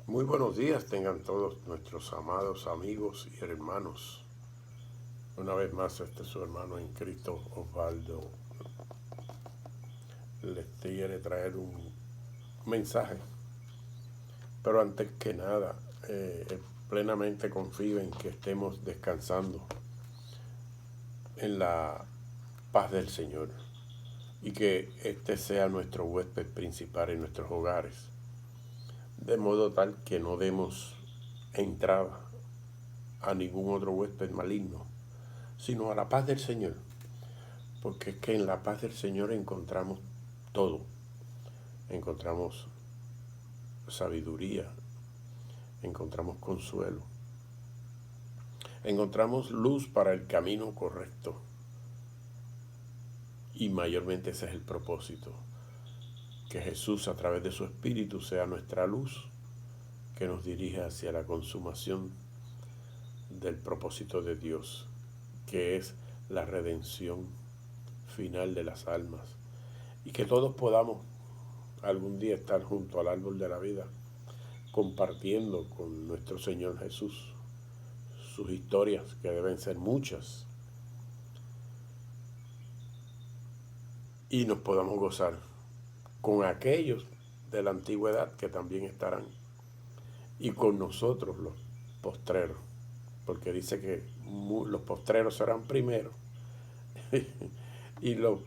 Muy buenos días tengan todos nuestros amados amigos y hermanos. Una vez más, este es su hermano en Cristo, Osvaldo. Les quiere traer un mensaje, pero antes que nada, plenamente confío en que estemos descansando en la paz del Señor y que este sea nuestro huésped principal en nuestros hogares, de modo tal que no demos entrada a ningún otro huésped maligno, sino a la paz del Señor, porque es que en la paz del Señor encontramos todo. Encontramos sabiduría, encontramos consuelo, encontramos luz para el camino correcto, y mayormente ese es el propósito, que Jesús a través de su Espíritu sea nuestra luz que nos dirige hacia la consumación del propósito de Dios, que es la redención final de las almas, y que todos podamos algún día estar junto al árbol de la vida, compartiendo con nuestro Señor Jesús sus historias, que deben ser muchas, y nos podamos gozar con aquellos de la antigüedad que también estarán, y con nosotros los postreros, porque dice que los postreros serán primeros y los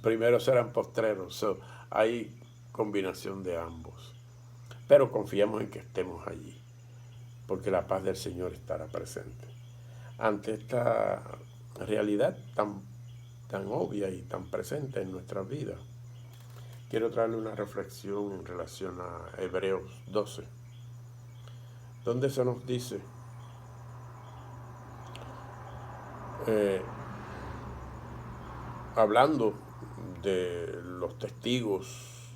primeros serán postreros. Hay combinación de ambos, pero confiamos en que estemos allí, porque la paz del Señor estará presente. Ante esta realidad tan obvia y tan presente en nuestras vidas, quiero traerle una reflexión en relación a Hebreos 12, donde se nos dice, eh, hablando de los testigos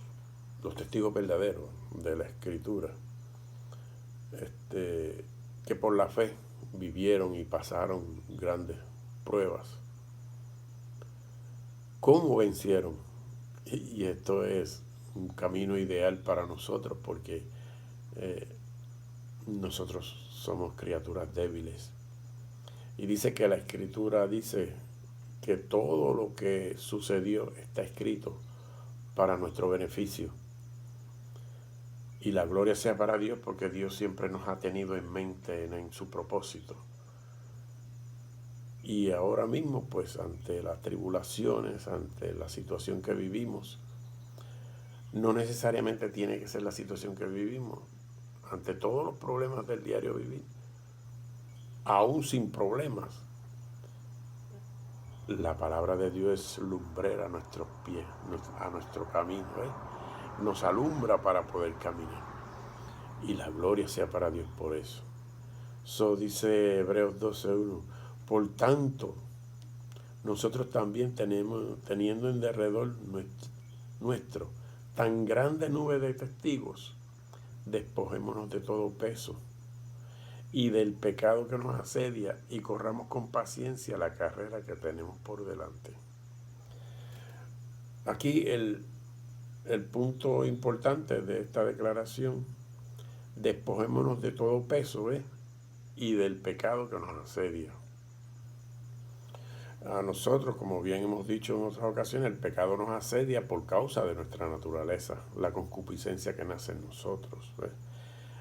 verdaderos de la Escritura, que por la fe vivieron y pasaron grandes pruebas. ¿Cómo vencieron? Y esto es un camino ideal para nosotros, porque eh, nosotros somos criaturas débiles. Y dice que la Escritura dice que todo lo que sucedió está escrito para nuestro beneficio. Y la gloria sea para Dios, porque Dios siempre nos ha tenido en mente en su propósito. Y ahora mismo, pues ante las tribulaciones, ante la situación que vivimos, no necesariamente tiene que ser la situación que vivimos. Ante todos los problemas del diario vivir, aún sin problemas, la palabra de Dios es lumbrera a nuestros pies, a nuestro camino, nos alumbra para poder caminar. Y la gloria sea para Dios por eso. Dice Hebreos 12:1, por tanto, nosotros también teniendo en derredor nuestro tan grande nube de testigos, despojémonos de todo peso y del pecado que nos asedia, y corramos con paciencia la carrera que tenemos por delante. Aquí el punto importante de esta declaración: despojémonos de todo peso, y del pecado que nos asedia. A nosotros, como bien hemos dicho en otras ocasiones, el pecado nos asedia por causa de nuestra naturaleza, la concupiscencia que nace en nosotros.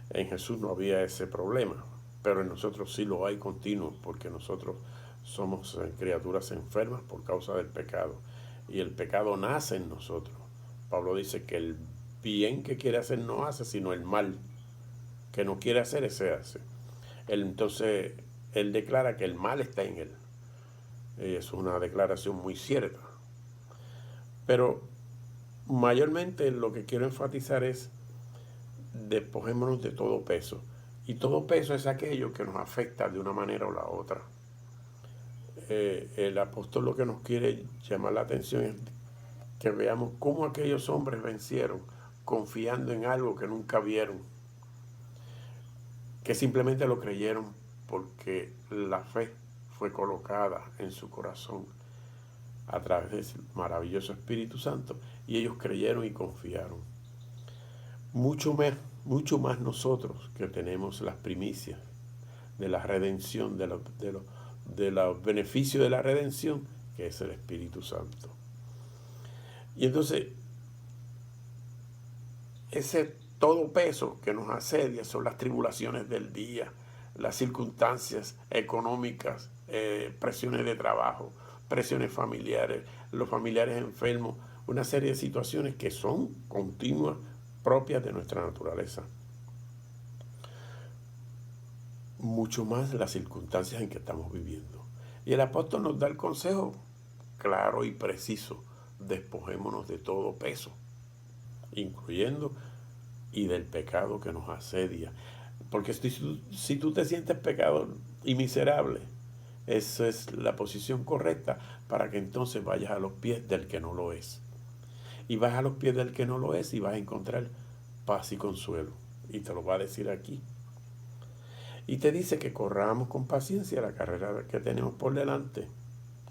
En Jesús no había ese problema, pero en nosotros sí lo hay continuo, porque nosotros somos criaturas enfermas por causa del pecado, y el pecado nace en nosotros. Pablo dice que el bien que quiere hacer no hace, sino el mal que no quiere hacer, ese hace. Entonces, él declara que el mal está en él. Es una declaración muy cierta. Pero mayormente lo que quiero enfatizar es: despojémonos de todo peso. Y todo peso es aquello que nos afecta de una manera o la otra. El apóstol lo que nos quiere llamar la atención es que veamos cómo aquellos hombres vencieron confiando en algo que nunca vieron, que simplemente lo creyeron porque la fe fue colocada en su corazón a través del maravilloso Espíritu Santo, y ellos creyeron y confiaron. mucho más nosotros que tenemos las primicias de la redención, de los beneficios de la redención, que es el Espíritu Santo. Y entonces, ese todo peso que nos asedia son las tribulaciones del día, las circunstancias económicas, presiones de trabajo, presiones familiares, los familiares enfermos, una serie de situaciones que son continuas, propias de nuestra naturaleza. Mucho más las circunstancias en que estamos viviendo. Y el apóstol nos da el consejo claro y preciso: despojémonos de todo peso, incluyendo y del pecado que nos asedia. Porque si tú te sientes pecador y miserable, esa es la posición correcta para que entonces vayas a los pies del que no lo es. Y vas a los pies del que no lo es y vas a encontrar paz y consuelo. Y te lo va a decir aquí. Y te dice que corramos con paciencia la carrera que tenemos por delante,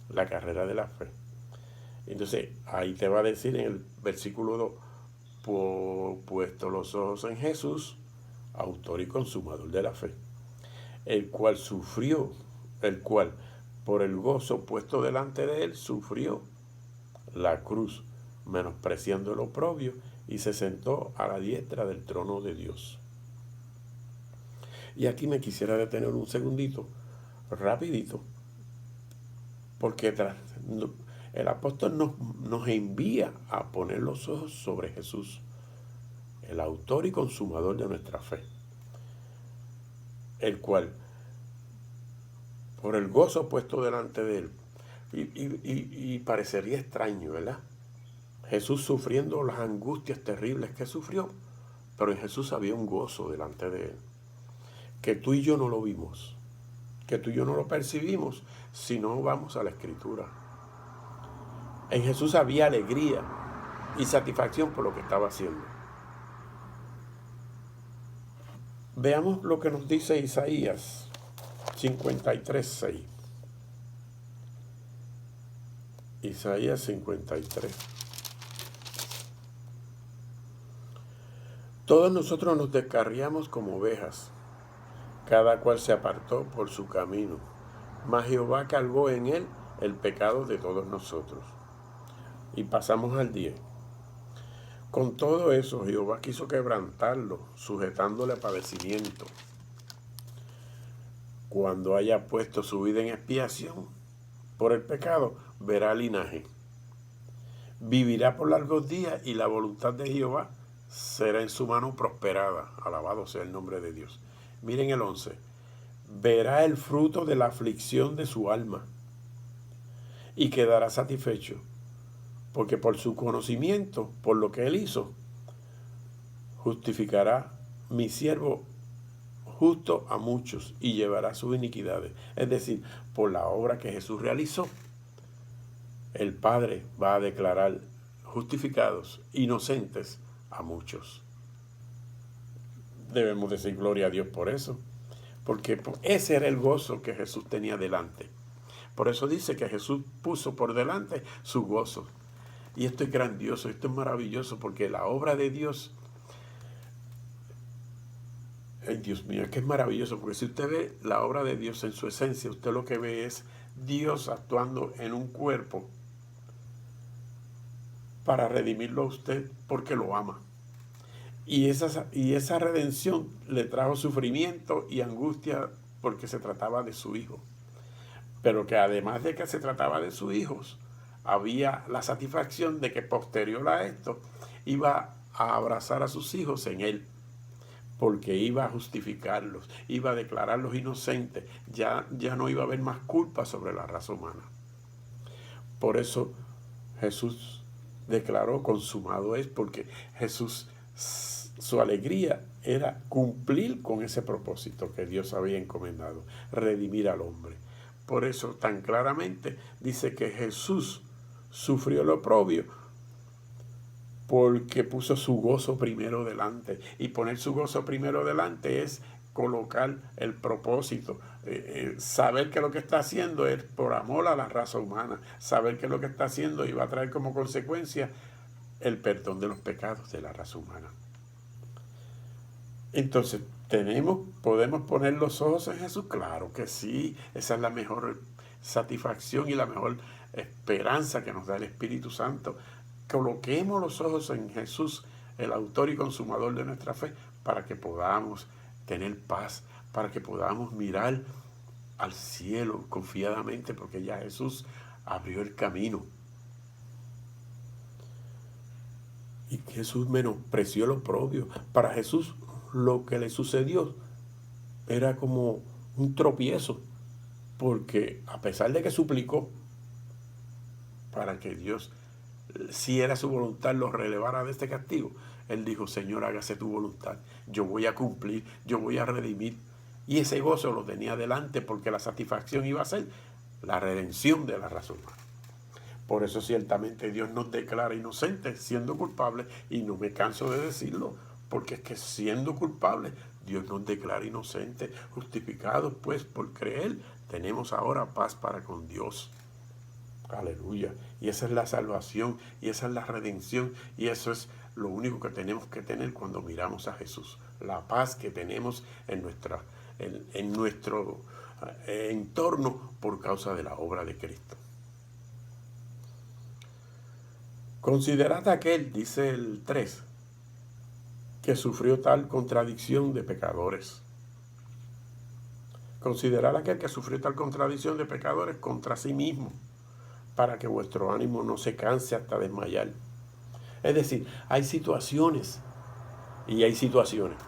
la carrera de la fe. Entonces, ahí te va a decir en el versículo 2, puesto los ojos en Jesús, autor y consumador de la fe, el cual por el gozo puesto delante de él, sufrió la cruz, menospreciando el oprobio, y se sentó a la diestra del trono de Dios. Y aquí me quisiera detener un segundito, rapidito, porque el apóstol nos envía a poner los ojos sobre Jesús, el autor y consumador de nuestra fe, el cual, por el gozo puesto delante de él, y parecería extraño, ¿verdad? Jesús sufriendo las angustias terribles que sufrió, pero en Jesús había un gozo delante de él, que tú y yo no lo vimos, que tú y yo no lo percibimos si no vamos a la Escritura. En Jesús había alegría y satisfacción por lo que estaba haciendo. Veamos lo que nos dice Isaías 53:6. Isaías 53. Todos nosotros nos descarriamos como ovejas, cada cual se apartó por su camino, mas Jehová cargó en él el pecado de todos nosotros. Y pasamos al 10. Con todo eso, Jehová quiso quebrantarlo, sujetándole a padecimiento. Cuando haya puesto su vida en expiación por el pecado, verá linaje. Vivirá por largos días y la voluntad de Jehová será en su mano prosperada. Alabado sea el nombre de Dios. Miren el 11. Verá el fruto de la aflicción de su alma y quedará satisfecho, porque por su conocimiento, por lo que él hizo, justificará mi siervo justo a muchos y llevará sus iniquidades. Es decir, por la obra que Jesús realizó, el Padre va a declarar justificados, inocentes a muchos. Debemos decir gloria a Dios por eso, porque ese era el gozo que Jesús tenía delante. Por eso dice que Jesús puso por delante su gozo. Y esto es grandioso, esto es maravilloso, porque la obra de Dios, ay Dios mío, es que es maravilloso, porque si usted ve la obra de Dios en su esencia, usted lo que ve es Dios actuando en un cuerpo para redimirlo a usted porque lo ama. Y esa redención le trajo sufrimiento y angustia porque se trataba de su hijo. Pero que además de que se trataba de sus hijos, había la satisfacción de que posterior a esto iba a abrazar a sus hijos en él, porque iba a justificarlos, iba a declararlos inocentes, ya no iba a haber más culpa sobre la raza humana. Por eso Jesús declaró consumado es, porque Jesús, su alegría era cumplir con ese propósito que Dios había encomendado, redimir al hombre. Por eso tan claramente dice que Jesús sufrió el oprobio porque puso su gozo primero delante. Y poner su gozo primero delante es colocar el propósito, saber que lo que está haciendo es por amor a la raza humana, saber que lo que está haciendo iba a traer como consecuencia el perdón de los pecados de la raza humana. Entonces, podemos poner los ojos en Jesús. Claro que sí, esa es la mejor satisfacción y la mejor esperanza que nos da el Espíritu Santo. Coloquemos los ojos en Jesús, el autor y consumador de nuestra fe, para que podamos tener paz, para que podamos mirar al cielo confiadamente, porque ya Jesús abrió el camino. Y Jesús menospreció lo propio. Para Jesús lo que le sucedió era como un tropiezo, porque a pesar de que suplicó para que Dios, si era su voluntad, lo relevara de este castigo, él dijo: Señor, hágase tu voluntad, yo voy a cumplir, yo voy a redimir. Y ese gozo lo tenía delante, porque la satisfacción iba a ser la redención de la raza humana. Por eso ciertamente Dios nos declara inocentes siendo culpables, y no me canso de decirlo, porque es que siendo culpables Dios nos declara inocentes, justificados pues por creer, tenemos ahora paz para con Dios. Aleluya. Y esa es la salvación, y esa es la redención, y eso es lo único que tenemos que tener cuando miramos a Jesús. La paz que tenemos en nuestro entorno por causa de la obra de Cristo. Considerad aquel, dice el 3, que sufrió tal contradicción de pecadores. Considerad aquel que sufrió tal contradicción de pecadores contra sí mismo, para que vuestro ánimo no se canse hasta desmayar. Es decir, hay situaciones y hay situaciones,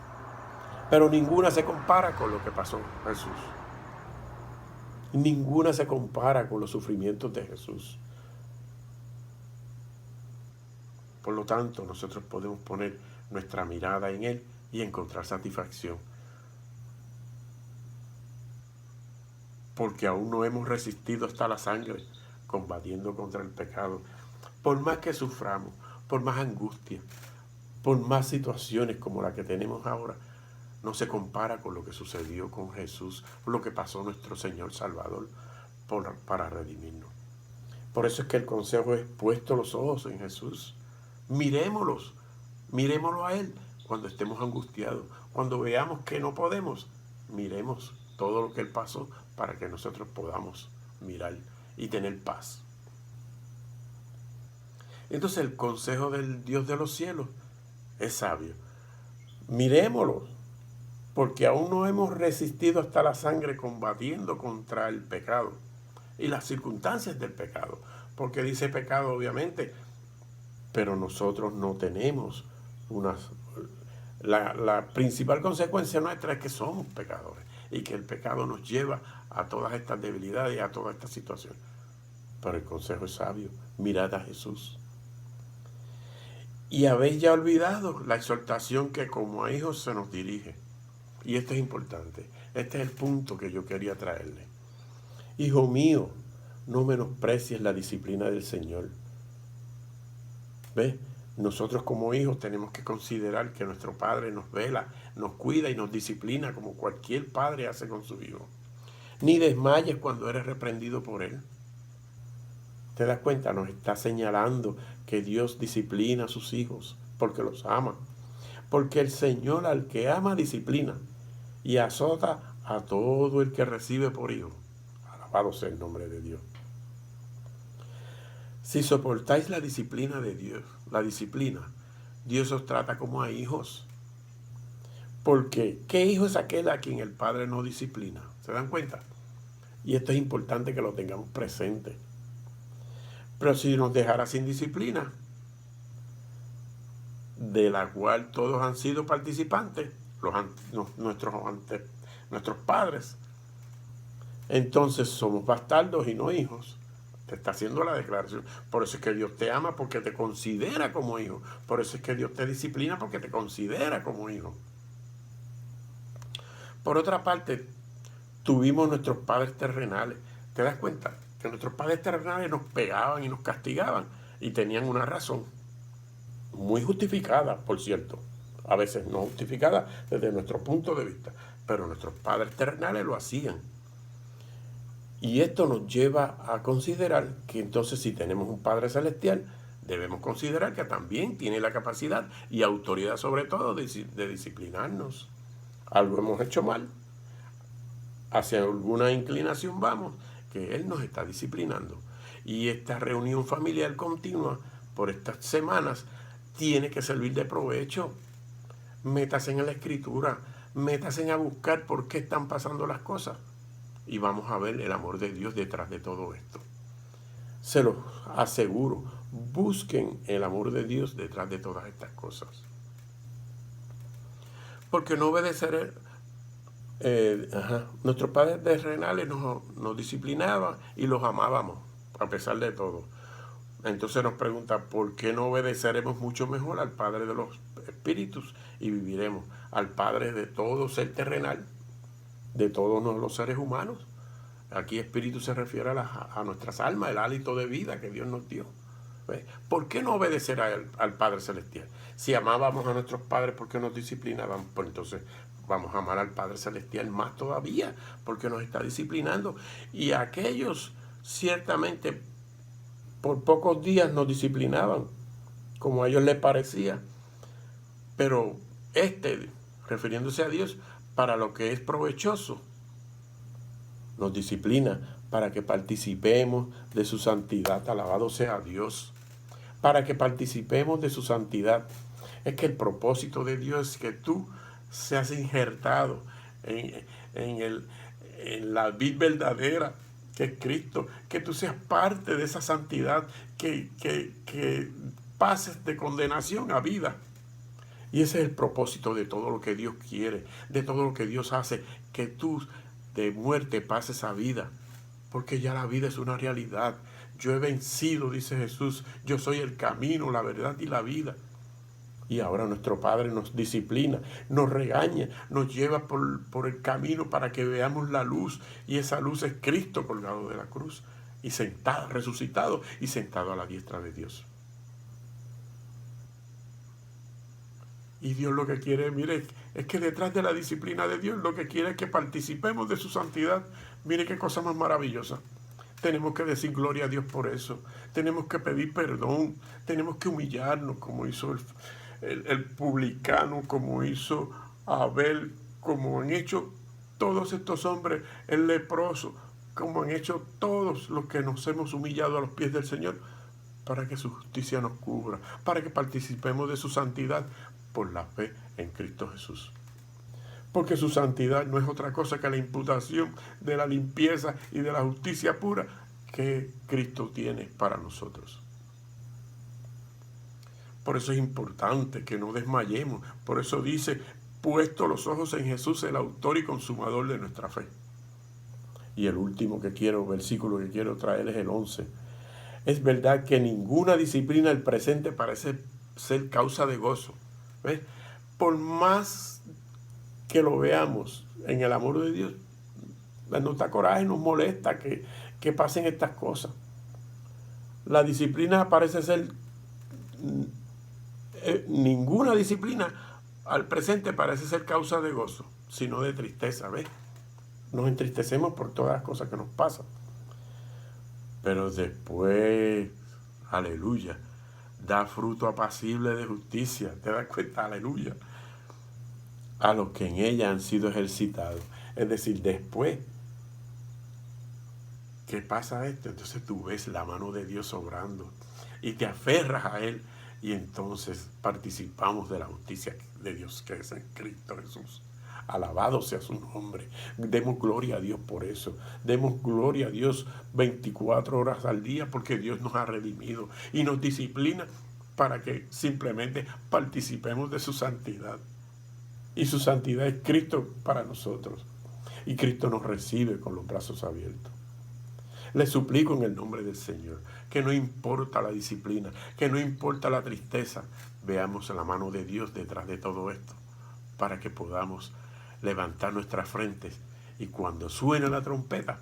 pero ninguna se compara con lo que pasó Jesús. Ninguna se compara con los sufrimientos de Jesús. Por lo tanto, nosotros podemos poner nuestra mirada en Él y encontrar satisfacción. Porque aún no hemos resistido hasta la sangre combatiendo contra el pecado. Por más que suframos, por más angustia, por más situaciones como la que tenemos ahora, no se compara con lo que sucedió con Jesús, lo que pasó nuestro Señor Salvador para redimirnos. Por eso es que el consejo es: puesto los ojos en Jesús. Miremoslo a Él cuando estemos angustiados. Cuando veamos que no podemos, miremos todo lo que Él pasó para que nosotros podamos mirar y tener paz. Entonces el consejo del Dios de los cielos es sabio. Miremoslo, porque aún no hemos resistido hasta la sangre combatiendo contra el pecado y las circunstancias del pecado. Porque dice pecado, obviamente, pero nosotros no tenemos la principal consecuencia nuestra es que somos pecadores y que el pecado nos lleva a todas estas debilidades y a toda esta situación. Pero el consejo es sabio: mirad a Jesús. Y habéis ya olvidado la exhortación que como a hijos se nos dirige. Y esto es importante. Este es el punto que yo quería traerle. Hijo mío, no menosprecies la disciplina del Señor. ¿Ves? Nosotros como hijos tenemos que considerar que nuestro Padre nos vela, nos cuida y nos disciplina como cualquier padre hace con su hijo. Ni desmayes cuando eres reprendido por Él. ¿Te das cuenta? Nos está señalando que Dios disciplina a sus hijos porque los ama. Porque el Señor al que ama disciplina y azota a todo el que recibe por hijo. Alabado sea el nombre de Dios. Si soportáis la disciplina de Dios, Dios os trata como a hijos. Porque, ¿qué hijo es aquel a quien el Padre no disciplina? ¿Se dan cuenta? Y esto es importante que lo tengamos presente. Pero si nos dejara sin disciplina, de la cual todos han sido participantes, nuestros padres, entonces somos bastardos y no hijos. Te está haciendo la declaración. Por eso es que Dios te ama, porque te considera como hijo. Por eso es que Dios te disciplina, porque te considera como hijo. Por otra parte, tuvimos nuestros padres terrenales. ¿Te das cuenta? Que nuestros padres terrenales nos pegaban y nos castigaban y tenían una razón. Muy justificada, por cierto. A veces no justificada desde nuestro punto de vista. Pero nuestros padres terrenales lo hacían. Y esto nos lleva a considerar que entonces si tenemos un Padre Celestial, debemos considerar que también tiene la capacidad y autoridad sobre todo de disciplinarnos. Algo hemos hecho mal, hacia alguna inclinación vamos, que Él nos está disciplinando. Y esta reunión familiar continua por estas semanas tiene que servir de provecho. Métase en la escritura, métase a buscar por qué están pasando las cosas. Y vamos a ver el amor de Dios detrás de todo esto. Se los aseguro, busquen el amor de Dios detrás de todas estas cosas. Porque no obedecer, nuestros padres terrenales nos disciplinaban y los amábamos, a pesar de todo. Entonces nos pregunta, ¿por qué no obedeceremos mucho mejor al Padre de los Espíritus y viviremos? Al Padre de todo ser terrenal, de todos los seres humanos. Aquí espíritu se refiere a nuestras almas, el hálito de vida que Dios nos dio. ¿Ves? ¿Por qué no obedecer al Padre Celestial? Si amábamos a nuestros padres, ¿por qué nos disciplinaban? Pues entonces vamos a amar al Padre Celestial más todavía, porque nos está disciplinando. Y aquellos ciertamente por pocos días nos disciplinaban, como a ellos les parecía. Pero refiriéndose a Dios, para lo que es provechoso, nos disciplina para que participemos de su santidad. Alabado sea Dios. Para que participemos de su santidad. Es que el propósito de Dios es que tú seas injertado en la vid verdadera, que es Cristo, que tú seas parte de esa santidad, que pases de condenación a vida. Y ese es el propósito de todo lo que Dios quiere, de todo lo que Dios hace, que tú de muerte pases a vida, porque ya la vida es una realidad. Yo he vencido, dice Jesús, yo soy el camino, la verdad y la vida. Y ahora nuestro Padre nos disciplina, nos regaña, nos lleva por el camino para que veamos la luz. Y esa luz es Cristo colgado de la cruz y sentado, resucitado y sentado a la diestra de Dios. Y Dios lo que quiere, mire, es que detrás de la disciplina de Dios lo que quiere es que participemos de su santidad. Mire qué cosa más maravillosa. Tenemos que decir gloria a Dios por eso. Tenemos que pedir perdón. Tenemos que humillarnos como hizo el publicano, como hizo Abel, como han hecho todos estos hombres, el leproso, como han hecho todos los que nos hemos humillado a los pies del Señor, para que su justicia nos cubra, para que participemos de su santidad por la fe en Cristo Jesús. Porque su santidad no es otra cosa que la imputación de la limpieza y de la justicia pura que Cristo tiene para nosotros. Por eso es importante que no desmayemos. Por eso dice, puesto los ojos en Jesús, el autor y consumador de nuestra fe. Y el último versículo que quiero traer es el 11. Es verdad que ninguna disciplina del presente parece ser causa de gozo. ¿Ves? Por más que lo veamos en el amor de Dios, nos da coraje, nos molesta que pasen estas cosas. La disciplina parece ser, ninguna disciplina al presente parece ser causa de gozo, sino de tristeza, ¿ves? Nos entristecemos por todas las cosas que nos pasan. Pero después, aleluya, da fruto apacible de justicia. ¿Te das cuenta? Aleluya. A los que en ella han sido ejercitados. Es decir, después que pasa esto, entonces tú ves la mano de Dios obrando y te aferras a Él y entonces participamos de la justicia de Dios que es en Cristo Jesús. Alabado sea su nombre. Demos gloria a Dios por eso. Demos gloria a Dios 24 horas al día porque Dios nos ha redimido y nos disciplina para que simplemente participemos de su santidad. Y su santidad es Cristo para nosotros. Y Cristo nos recibe con los brazos abiertos. Le suplico en el nombre del Señor que no importa la disciplina, que no importa la tristeza, veamos la mano de Dios detrás de todo esto para que podamos levantar nuestras frentes y cuando suene la trompeta,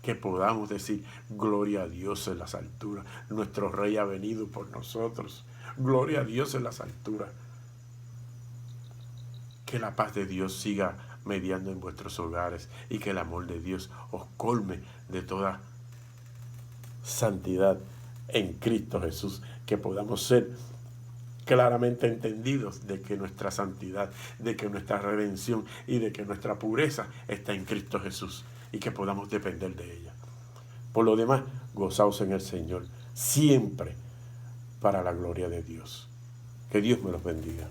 que podamos decir, gloria a Dios en las alturas, nuestro Rey ha venido por nosotros, gloria a Dios en las alturas. Que la paz de Dios siga mediando en vuestros hogares y que el amor de Dios os colme de toda santidad en Cristo Jesús, que podamos ser claramente entendidos de que nuestra santidad, de que nuestra redención y de que nuestra pureza está en Cristo Jesús y que podamos depender de ella. Por lo demás, gozaos en el Señor, siempre para la gloria de Dios. Que Dios me los bendiga.